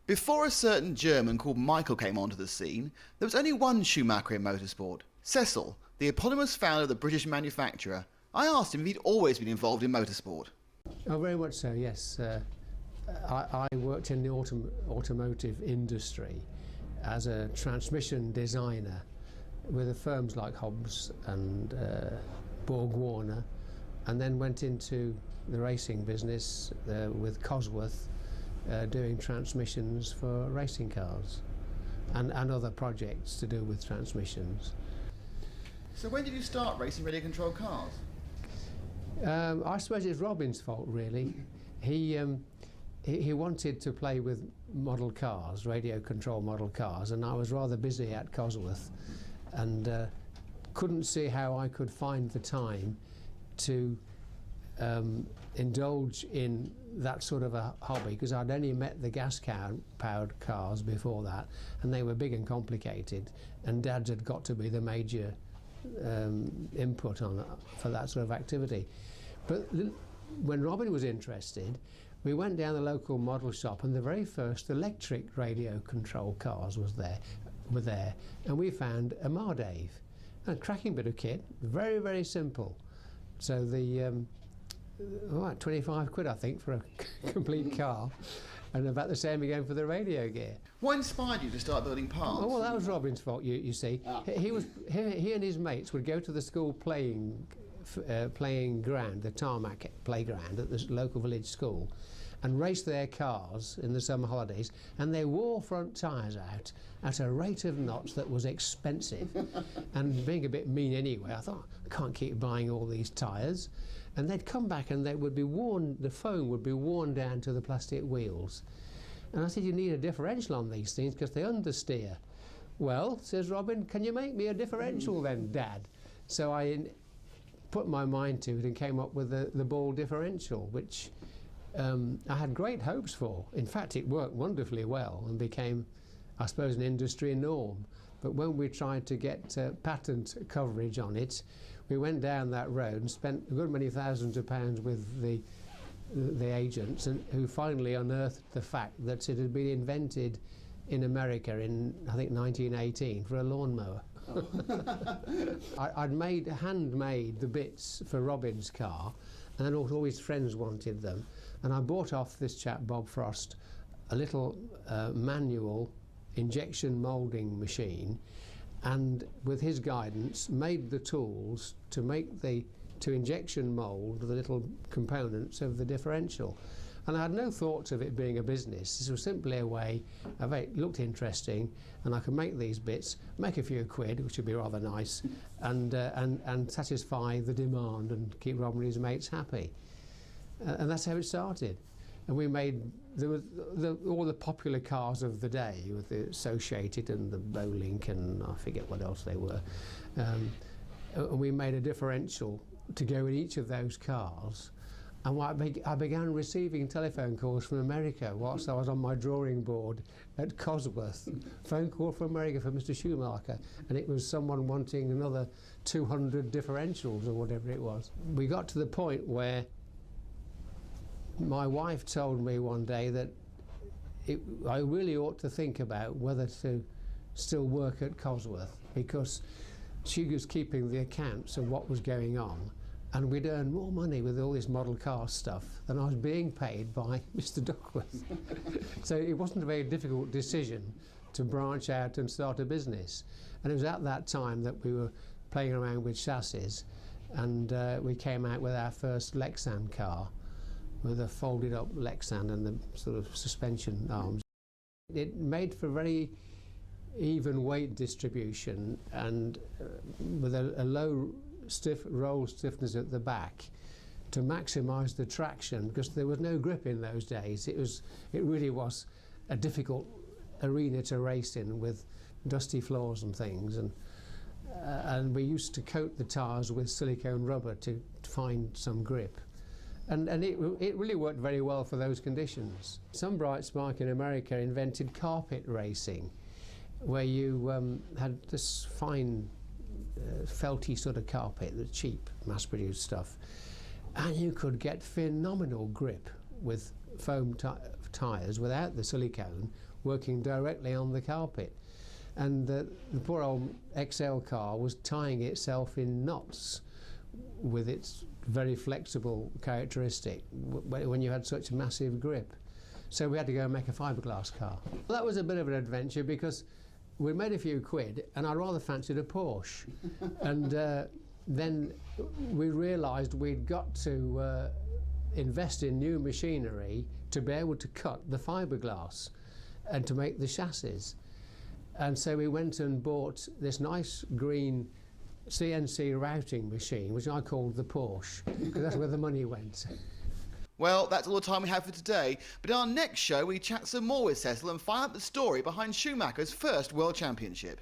Before a certain German called Michael came onto the scene, there was only one Schumacher in motorsport, Cecil, the eponymous founder of the British manufacturer. I asked him if he'd always been involved in motorsport. Oh, very much so, yes. I worked in the automotive industry as a transmission designer with firms like Hobbs and Borg Warner, and then went into the racing business with Cosworth, doing transmissions for racing cars and other projects to do with transmissions. So when did you start racing radio-controlled cars? I suppose it's Robin's fault, really. He wanted to play with model cars, radio-controlled model cars, and I was rather busy at Cosworth and couldn't see how I could find the time to indulge in that sort of a hobby, because I'd only met the gas-powered cars before that, and they were big and complicated, and Dad's had got to be the major input on for that sort of activity. But when Robin was interested, we went down the local model shop, and the very first electric radio control cars were there, and we found a Mardave, a cracking bit of kit, very, very simple. So the 25 quid I think for a complete car, and about the same again for the radio gear. What inspired you to start building parts? Oh, well, that was Robin's fault, you see. He and his mates would go to the school playing ground, the tarmac playground at the local village school, and race their cars in the summer holidays, and they wore front tyres out at a rate of knots that was expensive. And being a bit mean anyway, I thought, I can't keep buying all these tyres. And they'd come back and they would be worn, the foam would be worn down to the plastic wheels. And I said, you need a differential on these things because they understeer. Well, says Robin, can you make me a differential then, Dad? So I put my mind to it and came up with the ball differential, which I had great hopes for. In fact, it worked wonderfully well and became, I suppose, an industry norm. But when we tried to get patent coverage on it, we went down that road and spent a good many thousands of pounds with the agents, and who finally unearthed the fact that it had been invented in America in, I think, 1918 for a lawnmower. I'd handmade the bits for Robin's car, and then all his friends wanted them, and I bought off this chap Bob Frost a little manual injection moulding machine, and with his guidance made the tools to injection mould the little components of the differential. And I had no thoughts of it being a business. This was simply a way of it looked interesting, and I could make these bits, make a few quid, which would be rather nice, and satisfy the demand and keep Robin and his mates happy. And that's how it started. And we made all the popular cars of the day, with the Associated and the Bolink and I forget what else they were. And we made a differential to go in each of those cars. And I began receiving telephone calls from America whilst I was on my drawing board at Cosworth. Phone call from America for Mr. Schumacher, and it was someone wanting another 200 differentials or whatever it was. We got to the point where my wife told me one day that I really ought to think about whether to still work at Cosworth, because she was keeping the accounts of what was going on, and we'd earn more money with all this model car stuff than I was being paid by Mr. Duckworth. So it wasn't a very difficult decision to branch out and start a business. And it was at that time that we were playing around with chassis, and we came out with our first Lexan car, with a folded up Lexan and the sort of suspension arms. It made for very even weight distribution, and with a low roll stiffness at the back to maximise the traction, because there was no grip in those days. It really was a difficult arena to race in, with dusty floors and things, and we used to coat the tyres with silicone rubber to find some grip. And it really worked very well for those conditions. Some bright spark in America invented carpet racing, where you had this fine felty sort of carpet, the cheap mass-produced stuff, and you could get phenomenal grip with foam tyres without the silicone, working directly on the carpet. And the poor old XL car was tying itself in knots with its very flexible characteristic when you had such a massive grip. So we had to go and make a fiberglass car. Well, that was a bit of an adventure because we made a few quid and I rather fancied a Porsche. And then we realised we'd got to invest in new machinery to be able to cut the fiberglass and to make the chassis. And so we went and bought this nice green CNC routing machine, which I called the Porsche, because that's where the money went. Well, that's all the time we have for today, but in our next show we chat some more with Cecil and find out the story behind Schumacher's first World Championship.